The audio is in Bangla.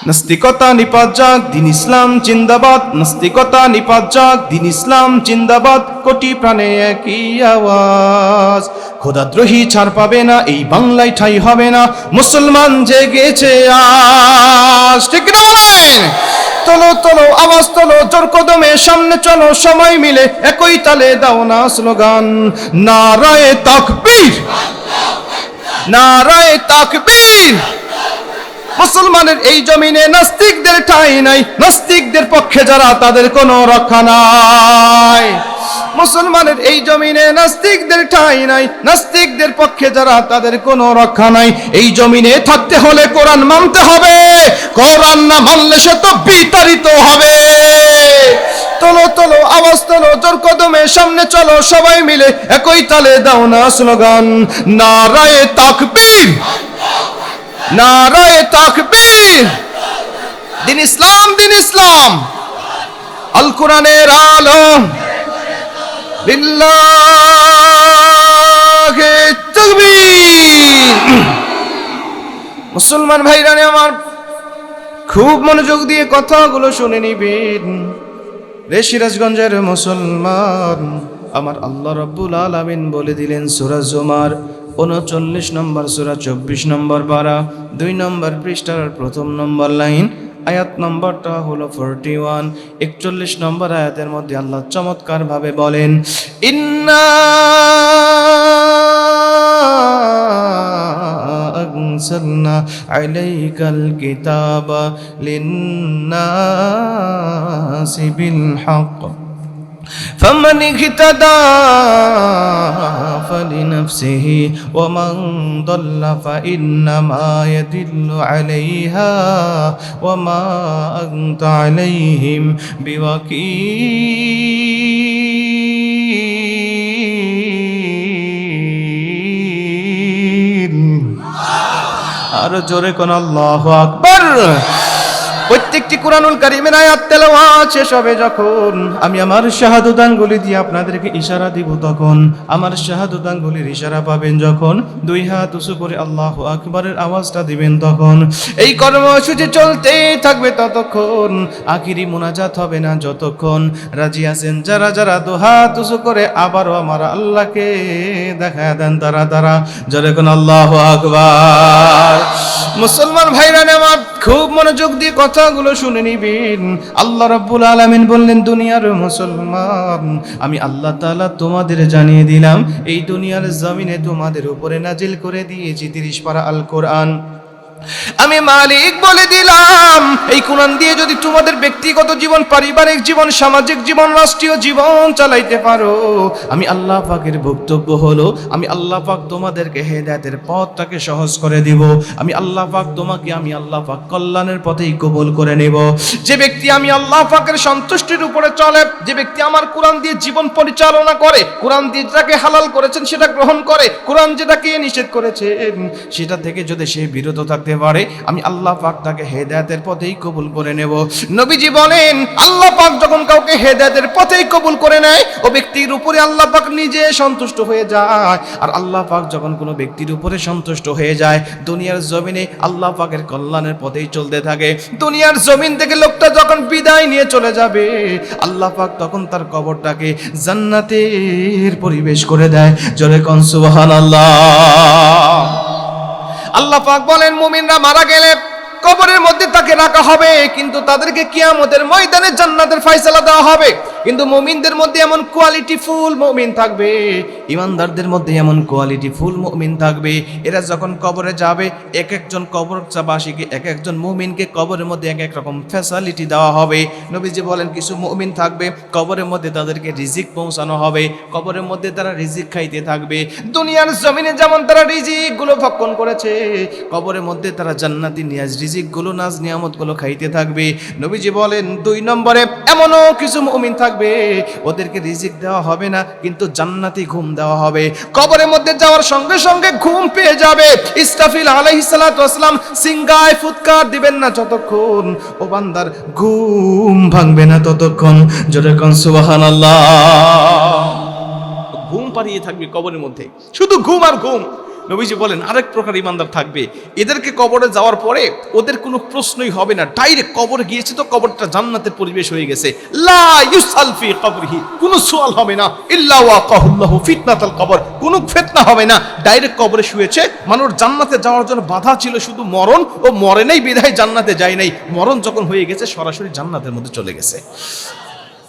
নাস্তিকতা নিপাত যাক, দিন ইসলাম জিন্দাবাদ। নাস্তিকতা নিপাত যাক, দিন ইসলাম জিন্দাবাদ। কোটি প্রাণে একই আওয়াজ, খোদাদ্রোহী ছাড় পাবে না, এই বাংলায় ঠাঁই হবে না, মুসলমান জেগেছে আজ। ঠিক না বলেন? তোলো তোলো আওয়াজ তোলো, জোর কদমে সামনে চলো, সময় মিলে একই তালে দাও না স্লোগান, নারায়ে তাকবীর, নারায়ে তাকবীর। মুসলমানের এই জমিনে নাস্তিকদের ঠাঁই নাই, নাস্তিকদের পক্ষে যারা তাদের কোনো রক্ষা নাই। মুসলমানের এই জমিনে নাস্তিকদের ঠাঁই নাই, নাস্তিকদের পক্ষে যারা তাদের কোনো রক্ষা নাই। এই জমিনে থাকতে হলে কোরআন মানতে হবে, কোরআন না মানলে সে তো বিতাড়িত হবে। তোলো তোলো আওয়াজ তোলো, জোর কদমে সামনে চলো, সবাই মিলে একই তালে দাও না স্লোগান, নারায়ে তাকবীর, নারায়ে তাকবীর। দিন ইসলাম, দিন ইসলাম, আল কোরআনের আলো, লিল্লাহি তাকবীর। মুসলমান ভাইরানে আমার, খুব মনোযোগ দিয়ে কথাগুলো শুনে নিবেন। রে সিরাজগঞ্জের মুসলমান, আমার আল্লাহ রাব্বুল আলামিন বলে দিলেন সূরা জুমার 39 নম্বর সূরা 24 নম্বর পারা 2 নম্বর পৃষ্ঠার 1 নম্বর লাইন, আয়াত নম্বরটা হলো 41। 41 নম্বর আয়াতের মধ্যে আল্লাহ চমৎকার ভাবে বলেন, ইন্না আনসালনা আলাইকাল কিতাবা লিন্নাসি বিল হক فمن اهتدى فلنفسه ومن ضل فإنما يدل عليها وما أنت عليهم بوكيل। আর জোরে কোন আল্লাহু আকবার। প্রত্যেকটি কুরআনুল কারীমের আয়াত তেলাওয়াত শেষ হবে যখন, আমি আমার শাহাদাত আঙ্গুলি দিয়ে আপনাদেরকে ইশারা দিব, তখন আমার শাহাদাত আঙ্গুলির ইশারা পাবেন যখন, 2 হাত উঁচু করে আল্লাহু আকবারের আওয়াজটা দিবেন তখন। এই কর্মসূচি চলতেই থাকবে ততক্ষণ, আখিরি মুনাজাত হবে না যতক্ষণ। রাজি আছেন যারা যারা 2 হাত উঁচু করে আবারও আমার আল্লাহকে দেখায় দেন তারা তারা, জোরে কোন আল্লাহু আকবার। মুসলমান ভাইরা আমার, খুব মনোযোগ দিয়ে কথাগুলো শুনে নিবেন। আল্লাহ রাব্বুল আলামিন বললেন, দুনিয়ার মুসলমান, আমি আল্লাহ তাআলা তোমাদের জানিয়ে দিলাম, এই দুনিয়ার জমিনে তোমাদের উপরে নাজিল করে দিয়েছি 30 পারা আল কোরআন। আমি মালিক বলে দিলাম, এই কোরআন দিয়ে যদি তোমাদের ব্যক্তিগত জীবন, পারিবারিক জীবন, সামাজিক জীবন, রাষ্ট্রীয় জীবন চালাইতে পারো, আমি আল্লাহ পাকের বক্তব্য হলো, আমি আল্লাহ পাক তোমাদেরকে হেদায়েতের পথটাকে সহজ করে দিব। আমি আল্লাহ পাক তোমাকে, আমি আল্লাহ পাক কল্যাণের পথেই কবুল করে নেব। যে ব্যক্তি আমি আল্লাহ পাকের সন্তুষ্টির উপরে চলে, যে ব্যক্তি আমার কোরআন দিয়ে জীবন পরিচালনা করে, কোরআন দিয়ে যেটাকে হালাল করেছেন সেটা গ্রহণ করে, কোরআন যেটাকে নিষেধ করেছেন সেটা থেকে যদি সে বিরত থাকে পারে, আমি আল্লাহ পাক তাকে হেদায়েতের পথেই কবুল করে নেব। নবীজি বলেন, আল্লাহ পাক যখন কাউকে হেদায়েতের পথেই কবুল করে নেয়, ও ব্যক্তির উপরে আল্লাহ পাক নিজে সন্তুষ্ট হয়ে যায়। আর আল্লাহ পাক যখন কোনো ব্যক্তির উপরে সন্তুষ্ট হয়ে যায়, দুনিয়ার জমিনে আল্লাহ পাকের কল্যাণের পথেই চলতে থাকে। দুনিয়ার জমিন থেকে লোকটা যখন বিদায় নিয়ে চলে যাবে, আল্লাহ পাক তখন তার কবরটাকে জান্নাতের পরিবেশ করে দেয়। জোরে কোন সুবহানাল্লাহ। আল্লাহ পাক বলেন, মুমিনরা মারা গেলে কবরের মধ্যে তাকে রাখা হবে, কিন্তু তাদেরকে কিয়ামতের ময়দানে জান্নাতের ফয়সালা দেওয়া হবে। কিন্তু মুমিনদের মধ্যে এমন কোয়ালিটি ফুল মুমিন থাকবে, ইমানদারদের মধ্যে এমন কোয়ালিটি ফুল মুমিন থাকবে, এরা যখন কবরে যাবে, এক একজন কবরবাসীকে, এক একজন মুমিনকে কবরের মধ্যে এক এক রকম ফ্যাসিলিটি দেওয়া হবে। নবীজি বলেন, কিছু মুমিন থাকবে কবরের মধ্যে তাদেরকে রিজিক পৌঁছানো হবে, কবরের মধ্যে তারা রিজিক খাইতে থাকবে। দুনিয়ার জমিনে যেমন তারা রিজিক গুলো ভক্ষণ করেছে, কবরের মধ্যে তারা জান্নাতি নিয়াজ রিজিক গুলো, নাজ নিয়ামত গুলো খাইতে থাকবে। নবীজি বলেন, 2 নম্বরে এমনও কিছু মুমিন থাকবে, ওদেরকে রিজিক দেওয়া হবে না, কিন্তু জান্নাতি ঘুম দেওয়া হবে। কবরের মধ্যে যাওয়ার সঙ্গে সঙ্গে ঘুম পেয়ে যাবে। ইসরাফিল আলাইহিস সালাতু ওয়াসসালাম সিংগায় ফুৎকার দিবেন না যতক্ষণ ও বান্দার ঘুম ভাঙবে না ততক্ষণ। জোরে কোন সুবহানাল্লাহ। ঘুম পাড়িয়ে থাকবে কবরের মধ্যে, শুধু ঘুম আর ঘুম। নবীজি বলেন আরেক প্রকার ইমানদার থাকবে, এদেরকে কবরে যাওয়ার পরে ওদের কোনো প্রশ্নই হবে না, ডাইরেক্ট কবরে গিয়েছে তো কবরটা জান্নাতের পরিবেশ হয়ে গেছে, লা ইউসাল ফি কবরিহি, কোনো সওয়াল হবে না, ইল্লা ওয়াকাহুল্লাহু ফিতনাতাল কবর, কোনো ফিতনা হবে না, ডাইরেক্ট কবরে শুয়েছে। মানুষ জান্নাতে যাওয়ার জন্য বাধা ছিল শুধু মরণ, ও মরে নাই বিধায় জান্নাতে যায় নাই, মরণ যখন হয়ে গেছে সরাসরি জান্নাতের মধ্যে চলে গেছে।